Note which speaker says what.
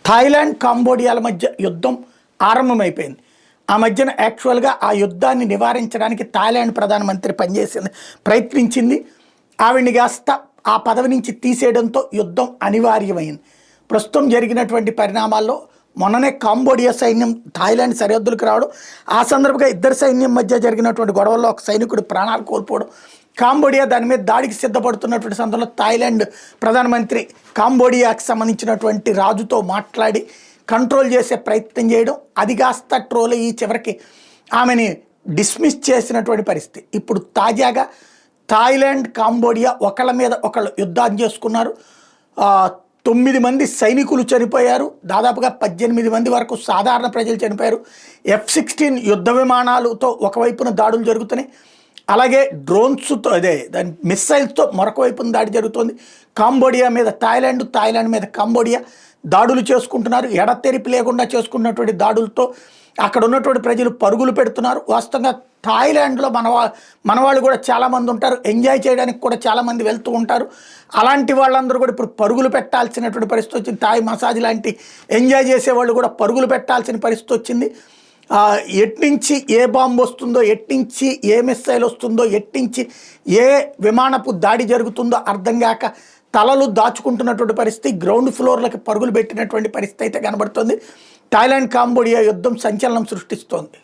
Speaker 1: Thailand కాంబోడియాల మధ్య యుద్ధం ఆరంభమైపోయింది. ఆ మధ్యన యాక్చువల్గా ఆ యుద్ధాన్ని నివారించడానికి థాయిలాండ్ ప్రధానమంత్రి ప్రయత్నించింది. ఆవిడ్ని కాస్త ఆ పదవి నుంచి తీసేయడంతో యుద్ధం అనివార్యమైంది. ప్రస్తుతం జరిగినటువంటి పరిణామాల్లో మొన్ననే కాంబోడియా సైన్యం థాయిలాండ్ సరిహద్దులకు రావడం, ఆ సందర్భంగా ఇద్దరు సైన్యం మధ్య జరిగినటువంటి గొడవల్లో ఒక సైనికుడు ప్రాణాలు కోల్పోవడం, కాంబోడియా దాని మీద దాడికి సిద్ధపడుతున్నటువంటి సందర్భంలో థాయిలాండ్ ప్రధానమంత్రి కాంబోడియాకి సంబంధించినటువంటి రాజుతో మాట్లాడి కంట్రోల్ చేసే ప్రయత్నం చేయడం, అది కాస్త ట్రోల్ అయ్యి చివరికి ఆమెని డిస్మిస్ చేసినటువంటి పరిస్థితి. ఇప్పుడు తాజాగా థాయిలాండ్ కాంబోడియా ఒకళ్ళ మీద ఒకళ్ళు యుద్ధాన్ని చేసుకున్నారు. 9 మంది సైనికులు చనిపోయారు, దాదాపుగా 18 మంది వరకు సాధారణ ప్రజలు చనిపోయారు. F-16 యుద్ధ విమానాలతో ఒకవైపున దాడులు జరుగుతున్నాయి, అలాగే డ్రోన్స్తో దాని మిస్సైల్స్తో మరొక వైపున దాడి జరుగుతుంది. కాంబోడియా మీద థాయిలాండ్, థాయిలాండ్ మీద కాంబోడియా దాడులు చేసుకుంటున్నారు. ఎడతెరిపి లేకుండా చేసుకున్నటువంటి దాడులతో అక్కడ ఉన్నటువంటి ప్రజలు పరుగులు పెడుతున్నారు. వాస్తవంగా థాయిలాండ్లో మనవాళ్ళు కూడా చాలామంది ఉంటారు, ఎంజాయ్ చేయడానికి కూడా చాలామంది వెళ్తూ ఉంటారు. అలాంటి వాళ్ళందరూ కూడా ఇప్పుడు పరుగులు పెట్టాల్సినటువంటి పరిస్థితి వచ్చింది. థాయ్ మసాజ్ లాంటి ఎంజాయ్ చేసేవాళ్ళు కూడా పరుగులు పెట్టాల్సిన పరిస్థితి వచ్చింది. ఎట్నుంచి ఏ బాంబు వస్తుందో, ఎట్నుంచి ఏ మిస్సైల్ వస్తుందో, ఎట్నుంచి ఏ విమానపు దాడి జరుగుతుందో అర్థం కాక తలలు దాచుకుంటున్నటువంటి పరిస్థితి, గ్రౌండ్ ఫ్లోర్లకు పరుగులు పెట్టినటువంటి పరిస్థితి అయితే కనబడుతుంది. థాయిలాండ్ కాంబోడియా యుద్ధం సంచలనం సృష్టిస్తోంది.